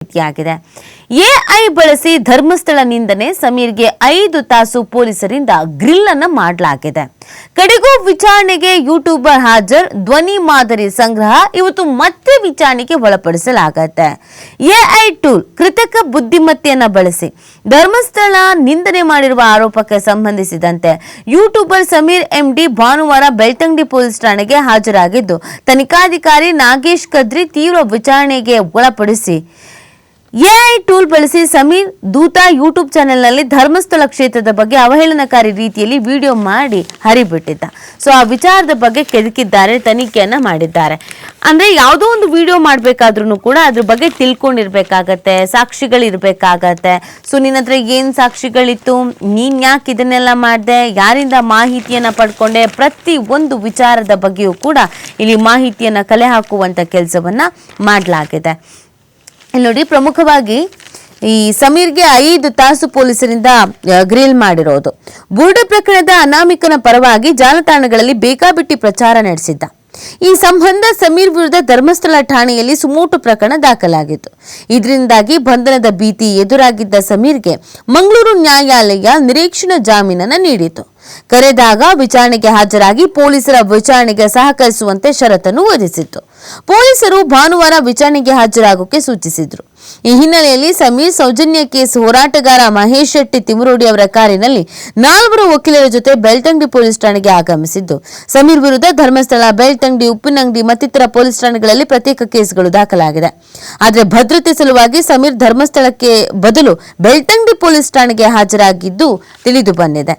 ಆಗಿದೆ. ಎಐ ಬಳಸಿ ಧರ್ಮಸ್ಥಳ ನಿಂದನೆ ಸಮೀರ್ಗೆ 5 ತಾಸು ಪೊಲೀಸರಿಂದ ಗ್ರಿಲ್ ಅನ್ನು ಮಾಡಲಾಗಿದೆ. ಕಡೆಗೂ ವಿಚಾರಣೆಗೆ ಯೂಟ್ಯೂಬರ್ ಹಾಜರ್, ಧ್ವನಿ ಮಾದರಿ ಸಂಗ್ರಹ ಇವತ್ತು ಮತ್ತೆ ವಿಚಾರಣೆಗೆ ಒಳಪಡಿಸಲಾಗುತ್ತೆ. ಎಐ ಟೂಲ್ ಕೃತಕ ಬುದ್ಧಿಮತ್ತೆಯನ್ನ ಬಳಸಿ ಧರ್ಮಸ್ಥಳ ನಿಂದನೆ ಮಾಡಿರುವ ಆರೋಪಕ್ಕೆ ಸಂಬಂಧಿಸಿದಂತೆ ಯೂಟ್ಯೂಬರ್ ಸಮೀರ್ ಎಂಡಿ ಭಾನುವಾರ ಬೆಳ್ತಂಗಡಿ ಪೊಲೀಸ್ ಠಾಣೆಗೆ ಹಾಜರಾಗಿದ್ದು, ತನಿಖಾಧಿಕಾರಿ ನಾಗೇಶ್ ಕದ್ರಿ ತೀವ್ರ ವಿಚಾರಣೆಗೆ ಒಳಪಡಿಸಿ ಎಐ ಟೂಲ್ ಬಳಸಿ ಸಮೀರ್ ದೂತ ಯೂಟ್ಯೂಬ್ ಚಾನೆಲ್ನಲ್ಲಿ ಧರ್ಮಸ್ಥಳ ಕ್ಷೇತ್ರದ ಬಗ್ಗೆ ಅವಹೇಳನಕಾರಿ ರೀತಿಯಲ್ಲಿ ವಿಡಿಯೋ ಮಾಡಿ ಹರಿಬಿಟ್ಟಿದ್ದ. ಸೊ ಆ ವಿಚಾರದ ಬಗ್ಗೆ ಕೆದಕಿದ್ದಾರೆ, ತನಿಖೆಯನ್ನ ಮಾಡಿದ್ದಾರೆ. ಅಂದ್ರೆ ಯಾವುದೋ ಒಂದು ವಿಡಿಯೋ ಮಾಡಬೇಕಾದ್ರೂ ಕೂಡ ಅದ್ರ ಬಗ್ಗೆ ತಿಳ್ಕೊಂಡಿರ್ಬೇಕಾಗತ್ತೆ, ಸಾಕ್ಷಿಗಳಿರ್ಬೇಕಾಗತ್ತೆ. ಸೊ ನಿನ್ನ ಹತ್ರ ಏನ್ ಸಾಕ್ಷಿಗಳಿತ್ತು, ನೀನ್ ಯಾಕೆ ಇದನ್ನೆಲ್ಲ ಮಾಡಿದೆ, ಯಾರಿಂದ ಮಾಹಿತಿಯನ್ನ ಪಡ್ಕೊಂಡೆ, ಪ್ರತಿ ಒಂದು ವಿಚಾರದ ಬಗ್ಗೆಯೂ ಕೂಡ ಇಲ್ಲಿ ಮಾಹಿತಿಯನ್ನ ಕಲೆ ಹಾಕುವಂತ ಕೆಲಸವನ್ನ ಮಾಡಲಾಗಿದೆ. ಇಲ್ಲಿ ನೋಡಿ, ಪ್ರಮುಖವಾಗಿ ಈ ಸಮೀರ್ಗೆ 5 ತಾಸು ಪೊಲೀಸರಿಂದ ಗ್ರಿಲ್ ಮಾಡಿರೋದು. ಬುರುಡೆ ಪ್ರಕರಣದ ಅನಾಮಿಕನ ಪರವಾಗಿ ಜಾಲತಾಣಗಳಲ್ಲಿ ಬೇಕಾಬಿಟ್ಟಿ ಪ್ರಚಾರ ನಡೆಸಿದ್ದ. ಈ ಸಂಬಂಧ ಸಮೀರ್ ವಿರುದ್ಧ ಧರ್ಮಸ್ಥಳ ಠಾಣೆಯಲ್ಲಿ ಸುಮೋಟು ಪ್ರಕರಣ ದಾಖಲಾಗಿತ್ತು. ಇದರಿಂದಾಗಿ ಬಂಧನದ ಭೀತಿ ಎದುರಾಗಿದ್ದ ಸಮೀರ್ಗೆ ಮಂಗಳೂರು ನ್ಯಾಯಾಲಯ ನಿರೀಕ್ಷಣಾ ಜಾಮೀನನ್ನು ನೀಡಿತು. ಕರೆದಾಗ ವಿಚಾರಣೆಗೆ ಹಾಜರಾಗಿ ಪೊಲೀಸರ ವಿಚಾರಣೆಗೆ ಸಹಕರಿಸುವಂತೆ ಷರತ್ತನ್ನು ವಿಧಿಸಿತ್ತು. ಪೊಲೀಸರು ಭಾನುವಾರ ವಿಚಾರಣೆಗೆ ಹಾಜರಾಗೋಕೆ ಸೂಚಿಸಿದ್ರು. ಈ ಹಿನ್ನೆಲೆಯಲ್ಲಿ ಸಮೀರ್ ಸೌಜನ್ಯ ಕೇಸ್ ಹೋರಾಟಗಾರ ಮಹೇಶ್ ಶೆಟ್ಟಿ ತಿಮರೋಡಿ ಅವರ ಕಾರಿನಲ್ಲಿ 4 ವಕೀಲರ ಜೊತೆ ಬೆಳ್ತಂಗಡಿ ಪೊಲೀಸ್ ಠಾಣೆಗೆ ಆಗಮಿಸಿದ್ದು, ಸಮೀರ್ ವಿರುದ್ಧ ಧರ್ಮಸ್ಥಳ, ಬೆಳ್ತಂಗಡಿ, ಉಪ್ಪಿನಂಗಡಿ ಮತ್ತಿತರ ಪೊಲೀಸ್ ಠಾಣೆಗಳಲ್ಲಿ ಪ್ರತ್ಯೇಕ ಕೇಸ್ಗಳು ದಾಖಲಾಗಿದೆ. ಆದರೆ ಭದ್ರತೆ ಸಲುವಾಗಿ ಸಮೀರ್ ಧರ್ಮಸ್ಥಳಕ್ಕೆ ಬದಲು ಬೆಳ್ತಂಗಡಿ ಪೊಲೀಸ್ ಠಾಣೆಗೆ ಹಾಜರಾಗಿದ್ದು ತಿಳಿದು ಬಂದಿದೆ.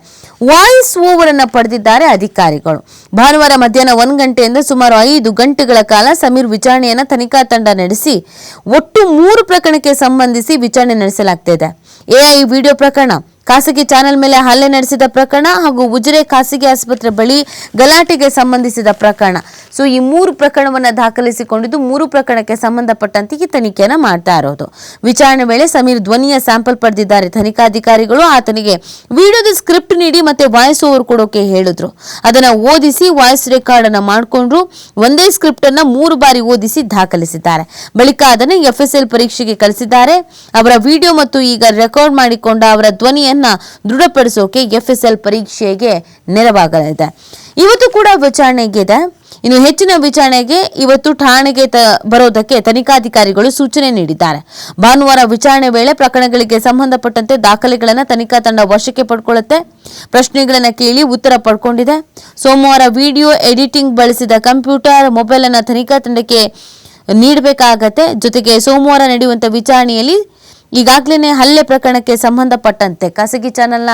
ವಾಯ್ಸ್ ಓವರ್ ಅನ್ನು ಪಡೆದಿದ್ದಾರೆ ಅಧಿಕಾರಿಗಳು. ಭಾನುವಾರ ಮಧ್ಯಾಹ್ನ 1 ಗಂಟೆಯಿಂದ ಸುಮಾರು 5 ಗಂಟೆಗಳ ಕಾಲ ಸಮೀರ್ ವಿಚಾರಣೆಯನ್ನು ತನಿಖಾ ತಂಡ ನಡೆಸಿ ಒಟ್ಟು 3 ಪ್ರಕರಣಕ್ಕೆ ಸಂಬಂಧಿಸಿ ವಿಚಾರಣೆ ನಡೆಸಲಾಗ್ತಿದೆ. ಎಐ ವಿಡಿಯೋ ಪ್ರಕರಣ, ಖಾಸಗಿ ಚಾನೆಲ್ ಮೇಲೆ ಹಲ್ಲೆ ನಡೆಸಿದ ಪ್ರಕರಣ ಹಾಗೂ ಉಜಿರೆ ಖಾಸಗಿ ಆಸ್ಪತ್ರೆ ಬಳಿ ಗಲಾಟೆಗೆ ಸಂಬಂಧಿಸಿದ ಪ್ರಕರಣ. ಸೊ ಈ 3 ಪ್ರಕರಣವನ್ನು ದಾಖಲಿಸಿಕೊಂಡಿದ್ದು 3 ಪ್ರಕರಣಕ್ಕೆ ಸಂಬಂಧಪಟ್ಟಂತೆ ಈ ತನಿಖೆಯನ್ನು ಮಾಡ್ತಾ ಇರೋದು. ವಿಚಾರಣೆ ವೇಳೆ ಸಮೀರ್ ಧ್ವನಿಯ ಸ್ಯಾಂಪಲ್ ಪಡೆದಿದ್ದಾರೆ ತನಿಖಾಧಿಕಾರಿಗಳು. ಆತನಿಗೆ ವಿಡಿಯೋದ ಸ್ಕ್ರಿಪ್ಟ್ ನೀಡಿ ಮತ್ತೆ ವಾಯ್ಸ್ ಓವರ್ ಕೊಡೋಕೆ ಹೇಳಿದ್ರು. ಅದನ್ನ ಓದಿಸಿ ವಾಯ್ಸ್ ರೆಕಾರ್ಡ್ ಅನ್ನ ಮಾಡಿಕೊಂಡ್ರು. ಒಂದೇ ಸ್ಕ್ರಿಪ್ಟ್ ಅನ್ನ 3 ಬಾರಿ ಓದಿಸಿ ದಾಖಲಿಸಿದ್ದಾರೆ. ಬಳಿಕ ಅದನ್ನು FSL ಪರೀಕ್ಷೆಗೆ ಕಳಿಸಿದ್ದಾರೆ. ಅವರ ವಿಡಿಯೋ ಮತ್ತು ಈಗ ರೆಕಾರ್ಡ್ ಮಾಡಿಕೊಂಡ ಅವರ ಧ್ವನಿಯನ್ನ ದೃಢಪಡಿಸೋಕೆ FSL ಪರೀಕ್ಷೆಗೆ ನೆರವಾಗಲಿದೆ. ಇವತ್ತು ಕೂಡ ವಿಚಾರಣೆಗಿದೆ. ಇನ್ನು ಹೆಚ್ಚಿನ ವಿಚಾರಣೆಗೆ ಇವತ್ತು ಠಾಣೆಗೆ ಬರೋದಕ್ಕೆ ತನಿಖಾಧಿಕಾರಿಗಳು ಸೂಚನೆ ನೀಡಿದ್ದಾರೆ. ಭಾನುವಾರ ವಿಚಾರಣೆ ವೇಳೆ ಪ್ರಕರಣಗಳಿಗೆ ಸಂಬಂಧಪಟ್ಟಂತೆ ದಾಖಲೆಗಳನ್ನು ತನಿಖಾ ತಂಡ ವಶಕ್ಕೆ ಪಡ್ಕೊಳ್ಳುತ್ತೆ. ಪ್ರಶ್ನೆಗಳನ್ನು ಕೇಳಿ ಉತ್ತರ ಪಡ್ಕೊಂಡಿದೆ. ಸೋಮವಾರ ವಿಡಿಯೋ ಎಡಿಟಿಂಗ್ ಬಳಸಿದ ಕಂಪ್ಯೂಟರ್, ಮೊಬೈಲ್ ಅನ್ನು ತನಿಖಾ ತಂಡಕ್ಕೆ ನೀಡಬೇಕಾಗತ್ತೆ. ಜೊತೆಗೆ ಸೋಮವಾರ ನಡೆಯುವಂತ ವಿಚಾರಣೆಯಲ್ಲಿ ಈಗಾಗಲೇ ಹಲ್ಲೆ ಪ್ರಕರಣಕ್ಕೆ ಸಂಬಂಧಪಟ್ಟಂತೆ ಖಾಸಗಿ ಚಾನೆಲ್ನ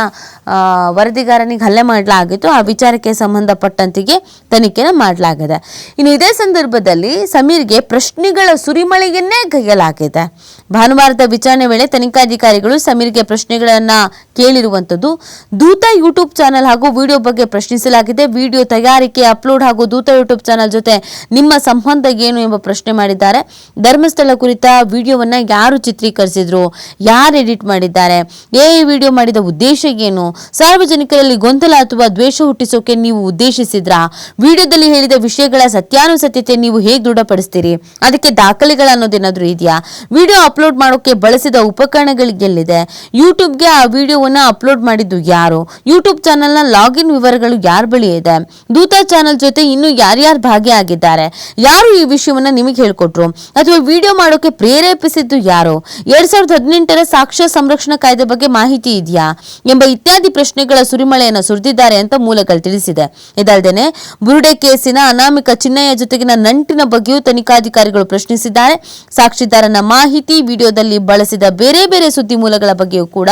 ವರದಿಗಾರನಿಗೆ ಹಲ್ಲೆ ಮಾಡಲಾಗಿತ್ತು. ಆ ವಿಚಾರಕ್ಕೆ ಸಂಬಂಧಪಟ್ಟಂತೆಗೆ ತನಿಖೆನ ಮಾಡಲಾಗಿದೆ. ಇನ್ನು ಇದೇ ಸಂದರ್ಭದಲ್ಲಿ ಸಮೀರ್ಗೆ ಪ್ರಶ್ನೆಗಳ ಸುರಿಮಳೆಯನ್ನೇ ಕೈಯಲಾಗಿದೆ. ಭಾನುವಾರದ ವಿಚಾರಣೆ ವೇಳೆ ತನಿಖಾಧಿಕಾರಿಗಳು ಸಮೀರ್ಗೆ ಪ್ರಶ್ನೆಗಳನ್ನ ಕೇಳಿರುವಂಥದ್ದು. ದೂತ ಯೂಟ್ಯೂಬ್ ಚಾನೆಲ್ ಹಾಗೂ ವಿಡಿಯೋ ಬಗ್ಗೆ ಪ್ರಶ್ನಿಸಲಾಗಿದೆ. ವಿಡಿಯೋ ತಯಾರಿಕೆ, ಅಪ್ಲೋಡ್ ಹಾಗೂ ದೂತ ಯೂಟ್ಯೂಬ್ ಚಾನೆಲ್ ಜೊತೆ ನಿಮ್ಮ ಸಂಬಂಧ ಏನು ಎಂಬ ಪ್ರಶ್ನೆ ಮಾಡಿದ್ದಾರೆ. ಧರ್ಮಸ್ಥಳ ಕುರಿತ ವಿಡಿಯೋವನ್ನ ಯಾರು ಚಿತ್ರೀಕರಿಸಿದ್ರು, ಯಾರು ಎಡಿಟ್ ಮಾಡಿದ್ದಾರೆ, ಎಐ ವಿಡಿಯೋ ಮಾಡಿದ ಉದ್ದೇಶ ಏನು, ಸಾರ್ವಜನಿಕರಲ್ಲಿ ಗೊಂದಲ ಅಥವಾ ದ್ವೇಷ ಹುಟ್ಟಿಸೋಕೆ ನೀವು ಉದ್ದೇಶಿಸಿದ್ರಾ, ವಿಡಿಯೋದಲ್ಲಿ ಹೇಳಿದ ವಿಷಯಗಳ ಸತ್ಯಾನುಸತ್ಯತೆ ನೀವು ಹೇಗೆ ದೃಢಪಡಿಸ್ತೀರಿ, ಅದಕ್ಕೆ ದಾಖಲೆಗಳು ಅನ್ನೋದೇನಾದ್ರೂ ಇದೆಯಾ, ವಿಡಿಯೋ ಅಪ್ಲೋಡ್ ಮಾಡೋಕೆ ಬಳಸಿದ ಉಪಕರಣಗಳಿಗೆಲ್ಲಿದೆ, ಯೂಟ್ಯೂಬ್ಗೆ ಆ ವಿಡಿಯೋವನ್ನ ಅಪ್ಲೋಡ್ ಮಾಡಿದ್ದು ಯಾರು, ಯೂಟ್ಯೂಬ್ ಚಾನೆಲ್ನ ಲಾಗಿನ್ ವಿವರಗಳು ಯಾರ ಬಳಿ ಇದೆ, ದೂತ ಚಾನೆಲ್ ಜೊತೆ ಇನ್ನು ಯಾರ್ಯಾರು ಭಾಗಿಯಾಗಿದ್ದಾರೆ, ಯಾರು ಈ ವಿಷಯವನ್ನ ನಿಮಗೆ ಹೇಳ್ಕೊಟ್ರು ಅಥವಾ ವಿಡಿಯೋ ಮಾಡೋಕೆ ಪ್ರೇರೇಪಿಸಿದ್ದು ಯಾರು, 2018ರ ಸಾಕ್ಷ್ಯ ಸಂರಕ್ಷಣಾ ಕಾಯ್ದೆ ಬಗ್ಗೆ ಮಾಹಿತಿ ಇದೆಯಾ ಎಂಬ ಇತ್ಯಾದಿ ಪ್ರಶ್ನೆಗಳ ಸುರಿಮಳೆಯನ್ನು ಸುರಿದಿದ್ದಾರೆ ಅಂತ ಮೂಲಗಳು ತಿಳಿಸಿದೆ. ಇದಲ್ಲದೆ ಬುರುಡೆ ಕೇಸಿನ ಅನಾಮಿಕ ಚಿನ್ನಯ್ಯ ಜೊತೆಗಿನ ನಂಟಿನ ಬಗ್ಗೆಯೂ ತನಿಖಾಧಿಕಾರಿಗಳು ಪ್ರಶ್ನಿಸಿದ್ದಾರೆ. ಸಾಕ್ಷಿದಾರನ ಮಾಹಿತಿ, ವಿಡಿಯೋದಲ್ಲಿ ಬಳಸಿದ ಬೇರೆ ಬೇರೆ ಸುದ್ದಿ ಮೂಲಗಳ ಬಗ್ಗೆಯೂ ಕೂಡ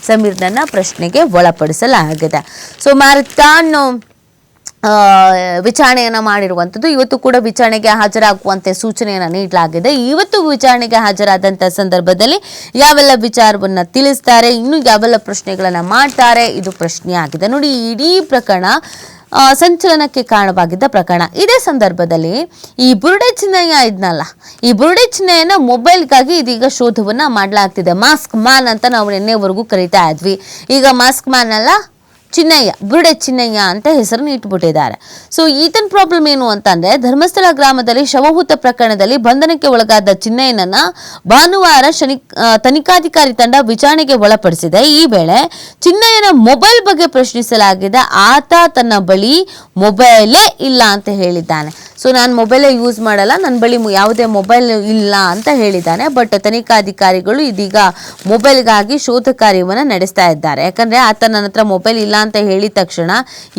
ಸಮೀರ್ನನ್ನ ಪ್ರಶ್ನೆಗೆ ಒಳಪಡಿಸಲಾಗಿದೆ. ಸೊ ಮ್ಯಾರಥಾನ್ ವಿಚಾರಣೆಯನ್ನ ಮಾಡಿರುವಂಥದ್ದು. ಇವತ್ತು ಕೂಡ ವಿಚಾರಣೆಗೆ ಹಾಜರಾಗುವಂತೆ ಸೂಚನೆಯನ್ನ ನೀಡಲಾಗಿದೆ. ಇವತ್ತು ವಿಚಾರಣೆಗೆ ಹಾಜರಾದಂತ ಸಂದರ್ಭದಲ್ಲಿ ಯಾವೆಲ್ಲ ವಿಚಾರವನ್ನ ತಿಳಿಸ್ತಾರೆ, ಇನ್ನು ಯಾವೆಲ್ಲ ಪ್ರಶ್ನೆಗಳನ್ನ ಮಾಡ್ತಾರೆ, ಇದು ಪ್ರಶ್ನೆ ಆಗಿದೆ. ನೋಡಿ, ಇಡೀ ಪ್ರಕರಣ ಸಂಚಲನಕ್ಕೆ ಕಾರಣವಾಗಿದ್ದ ಪ್ರಕರಣ. ಇದೇ ಸಂದರ್ಭದಲ್ಲಿ ಈ ಬುರುಡೆ ಚಿನ್ನಯ್ಯ ಇದ್ನಲ್ಲ, ಈ ಬುರುಡೆ ಚಿನ್ನಯ್ಯನ ಮೊಬೈಲ್ಗಾಗಿ ಇದೀಗ ಶೋಧವನ್ನ ಮಾಡಲಾಗ್ತಿದೆ. ಮಾಸ್ಕ್ ಮ್ಯಾನ್ ಅಂತ ನಾವು ನಿನ್ನೆವರೆಗೂ ಕರಿತಾ ಇದ್ವಿ. ಈಗ ಮಾಸ್ಕ್ ಮ್ಯಾನ್ ಅಲ್ಲ, ಚಿನ್ನಯ್ಯ, ಬುರುಡೆ ಚಿನ್ನಯ್ಯ ಅಂತ ಹೆಸರನ್ನು ಇಟ್ಬಿಟ್ಟಿದ್ದಾರೆ. ಸೊ ಈತನ ಪ್ರಾಬ್ಲಮ್ ಏನು ಅಂತಂದ್ರೆ, ಧರ್ಮಸ್ಥಳ ಗ್ರಾಮದಲ್ಲಿ ಶವಹೂತ ಪ್ರಕರಣದಲ್ಲಿ ಬಂಧನಕ್ಕೆ ಒಳಗಾದ ಚಿನ್ನಯ್ಯನನ್ನ ಭಾನುವಾರ ತನಿಖಾಧಿಕಾರಿ ತಂಡ ವಿಚಾರಣೆಗೆ ಒಳಪಡಿಸಿದೆ. ಈ ವೇಳೆ ಚಿನ್ನಯ್ಯನ ಮೊಬೈಲ್ ಬಗ್ಗೆ ಪ್ರಶ್ನಿಸಲಾಗಿದೆ. ಆತ ತನ್ನ ಬಳಿ ಮೊಬೈಲೇ ಇಲ್ಲ ಅಂತ ಹೇಳಿದ್ದಾನೆ. ಸೊ ನಾನು ಮೊಬೈಲೇ ಯೂಸ್ ಮಾಡಲ್ಲ, ನನ್ನ ಬಳಿ ಯಾವುದೇ ಮೊಬೈಲ್ ಇಲ್ಲ ಅಂತ ಹೇಳಿದ್ದಾನೆ. ಬಟ್ ತನಿಖಾಧಿಕಾರಿಗಳು ಇದೀಗ ಮೊಬೈಲ್ಗಾಗಿ ಶೋಧ ಕಾರ್ಯವನ್ನು ನಡೆಸ್ತಾ ಇದ್ದಾರೆ. ಯಾಕಂದರೆ ಆತ ನನ್ನ ಹತ್ರ ಮೊಬೈಲ್ ಇಲ್ಲ ಅಂತ ಹೇಳಿದ ತಕ್ಷಣ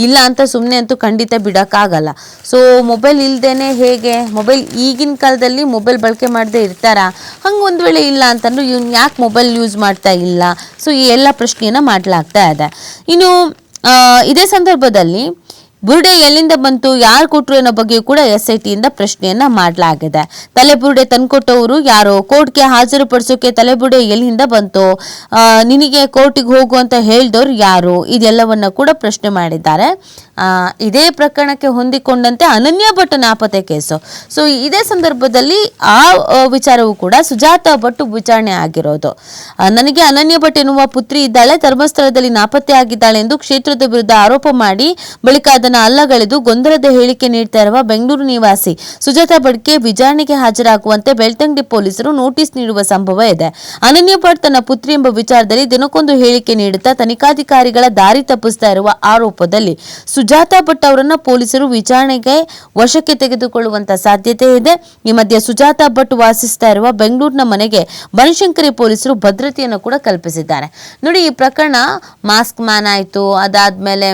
ಇಲ್ಲ ಅಂತ ಸುಮ್ಮನೆ ಅಂತೂ ಖಂಡಿತ ಬಿಡೋಕ್ಕಾಗಲ್ಲ. ಸೊ ಮೊಬೈಲ್ ಇಲ್ಲದೇನೆ ಹೇಗೆ, ಮೊಬೈಲ್ ಈಗಿನ ಕಾಲದಲ್ಲಿ ಮೊಬೈಲ್ ಬಳಕೆ ಮಾಡದೇ ಇರ್ತಾರಾ? ಹಂಗೆ ಒಂದು ವೇಳೆ ಇಲ್ಲ ಅಂತಂದ್ರೆ ಇವ್ನು ಯಾಕೆ ಮೊಬೈಲ್ ಯೂಸ್ ಮಾಡ್ತಾ ಇಲ್ಲ? ಸೊ ಈ ಎಲ್ಲ ಪ್ರಶ್ನೆಯನ್ನು ಮಾಡಲಾಗ್ತಾ ಇದೆ. ಇನ್ನು ಇದೇ ಸಂದರ್ಭದಲ್ಲಿ ಬುರುಡೆ ಎಲ್ಲಿಂದ ಬಂತು, ಯಾರು ಕೊಟ್ಟರು ಅನ್ನೋ ಬಗ್ಗೆ ಕೂಡ SITಯಿಂದ ಪ್ರಶ್ನೆಯನ್ನ ಮಾಡಲಾಗಿದೆ. ತಲೆಬುರುಡೆ ತಂದ್ಕೊಟ್ಟವರು ಯಾರು, ಕೋರ್ಟ್ಗೆ ಹಾಜರುಪಡಿಸೋಕೆ ತಲೆಬುರುಡೆ ಎಲ್ಲಿಂದ ಬಂತು, ನಿನಗೆ ಕೋರ್ಟಿಗೆ ಹೋಗು ಅಂತ ಹೇಳಿದವ್ರು ಯಾರು, ಇದೆಲ್ಲವನ್ನ ಕೂಡ ಪ್ರಶ್ನೆ ಮಾಡಿದ್ದಾರೆ. ಇದೇ ಪ್ರಕರಣಕ್ಕೆ ಹೊಂದಿಕೊಂಡಂತೆ ಅನನ್ಯ ಭಟ್ ನಾಪತ್ತೆ ಕೇಸು. ಸೊ ಇದೇ ಸಂದರ್ಭದಲ್ಲಿ ಆ ವಿಚಾರವೂ ಕೂಡ ಸುಜಾತಾ ಭಟ್ ವಿಚಾರಣೆ ಆಗಿರೋದು. ನನಗೆ ಅನನ್ಯ ಭಟ್ ಎನ್ನುವ ಪುತ್ರಿ ಇದ್ದಾಳೆ, ಧರ್ಮಸ್ಥಳದಲ್ಲಿ ನಾಪತ್ತೆ ಆಗಿದ್ದಾಳೆ ಎಂದು ಕ್ಷೇತ್ರದ ವಿರುದ್ಧ ಆರೋಪ ಮಾಡಿ ಬಳಿಕ ಅದನ್ನು ಅಲ್ಲಗಳೆದು ಗೊಂದಲದ ಹೇಳಿಕೆ ನೀಡ್ತಾ ಇರುವ ಬೆಂಗಳೂರು ನಿವಾಸಿ ಸುಜಾತಾ ಭಟ್ಗೆ ವಿಚಾರಣೆಗೆ ಹಾಜರಾಗುವಂತೆ ಬೆಳ್ತಂಗಡಿ ಪೊಲೀಸರು ನೋಟಿಸ್ ನೀಡುವ ಸಂಭವ ಇದೆ. ಅನನ್ಯ ಭಟ್ ತನ್ನ ಪುತ್ರಿ ಎಂಬ ವಿಚಾರದಲ್ಲಿ ದಿನಕ್ಕೊಂದು ಹೇಳಿಕೆ ನೀಡುತ್ತಾ ತನಿಖಾಧಿಕಾರಿಗಳ ದಾರಿ ತಪ್ಪಿಸ್ತಾ ಇರುವ ಆರೋಪದಲ್ಲಿ ಸುಜಾತಾ ಭಟ್ ಅವರನ್ನ ಪೊಲೀಸರು ವಿಚಾರಣೆಗೆ ವಶಕ್ಕೆ ತೆಗೆದುಕೊಳ್ಳುವಂತ ಸಾಧ್ಯತೆ ಇದೆ. ಈ ಮಧ್ಯೆ ಸುಜಾತಾ ಭಟ್ ವಾಸಿಸ್ತಾ ಇರುವ ಬೆಂಗಳೂರಿನ ಮನೆಗೆ ಬನಶಂಕರಿ ಪೊಲೀಸರು ಭದ್ರತೆಯನ್ನು ಕೂಡ ಕಲ್ಪಿಸಿದ್ದಾರೆ. ನೋಡಿ, ಈ ಪ್ರಕರಣ ಮಾಸ್ಕ್ ಮ್ಯಾನ್ ಆಯ್ತು, ಅದಾದ್ಮೇಲೆ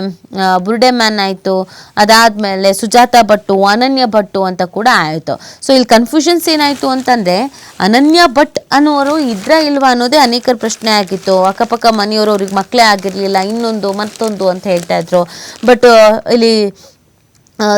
ಬುರುಡೆ ಮ್ಯಾನ್ ಆಯ್ತು, ಅದಾದ್ಮೇಲೆ ಸುಜಾತಾ ಭಟ್ಟು, ಅನನ್ಯ ಭಟ್ಟು ಅಂತ ಕೂಡ ಆಯ್ತು. ಸೊ ಇಲ್ಲಿ ಕನ್ಫ್ಯೂಷನ್ಸ್ ಏನಾಯ್ತು ಅಂತಂದ್ರೆ, ಅನನ್ಯ ಭಟ್ ಅನ್ನೋರು ಇದ್ರ ಇಲ್ವಾ ಅನ್ನೋದೇ ಅನೇಕರ ಪ್ರಶ್ನೆ ಆಗಿತ್ತು. ಅಕ್ಕಪಕ್ಕ ಮನೆಯವರು ಅವ್ರಿಗೆ ಮಕ್ಕಳೇ ಆಗಿರ್ಲಿಲ್ಲ, ಇನ್ನೊಂದು ಮತ್ತೊಂದು ಅಂತ ಹೇಳ್ತಾ ಇದ್ರು. ಬಟ್ ಇಲ್ಲಿ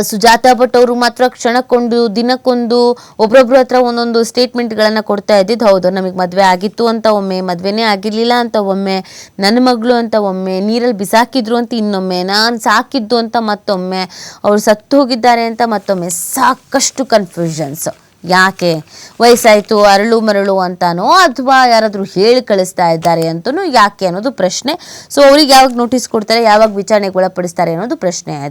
ಸುಜಾತಾ ಭಟ್ ಅವರು ಮಾತ್ರ ಕ್ಷಣಕ್ಕೊಂದು ದಿನಕ್ಕೊಂದು ಒಬ್ರೊಬ್ರ ಹತ್ರ ಒಂದೊಂದು ಸ್ಟೇಟ್ಮೆಂಟ್ಗಳನ್ನು ಕೊಡ್ತಾ ಇದ್ದಿದ್ದು. ಹೌದು, ನಮಗೆ ಮದುವೆ ಆಗಿತ್ತು ಅಂತ ಒಮ್ಮೆ, ಮದುವೆನೇ ಆಗಿರಲಿಲ್ಲ ಅಂತ ಒಮ್ಮೆ, ನನ್ನ ಮಗಳು ಅಂತ ಒಮ್ಮೆ, ನೀರಲ್ಲಿ ಬಿಸಾಕಿದ್ರು ಅಂತ ಇನ್ನೊಮ್ಮೆ, ನಾನು ಸಾಕಿದ್ದು ಅಂತ ಮತ್ತೊಮ್ಮೆ, ಅವ್ರು ಸತ್ತು ಹೋಗಿದ್ದಾರೆ ಅಂತ ಮತ್ತೊಮ್ಮೆ. ಸಾಕಷ್ಟು ಕನ್ಫ್ಯೂಷನ್ಸ್. ಯಾಕೆ, ವಯಸ್ಸಾಯಿತು ಅರಳು ಮರಳು ಅಂತಾನೋ ಅಥವಾ ಯಾರಾದರೂ ಹೇಳಿ ಕಳಿಸ್ತಾ ಇದ್ದಾರೆ ಅಂತನೋ ಯಾಕೆ ಅನ್ನೋದು ಪ್ರಶ್ನೆ. ಸೊ ಅವ್ರಿಗೆ ಯಾವಾಗ ನೋಟಿಸ್ ಕೊಡ್ತಾರೆ, ಯಾವಾಗ ವಿಚಾರಣೆಗೆ ಒಳಪಡಿಸ್ತಾರೆ ಅನ್ನೋದು ಪ್ರಶ್ನೆ ಇದೆ.